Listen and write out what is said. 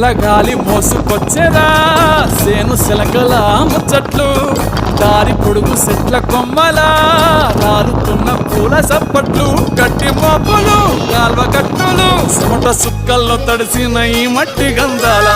చల్లగాలి మోసుకొచ్చేరా సేను శిలకల ముచ్చట్లు దారి పొడుగు చెట్ల కొమ్మలా రాలుతున్న పూల సప్పట్లు గట్టి మోపులు కాల్వ కట్టులు చెమట సుక్కల్లో తడిసిన ఈ మట్టి గంధాల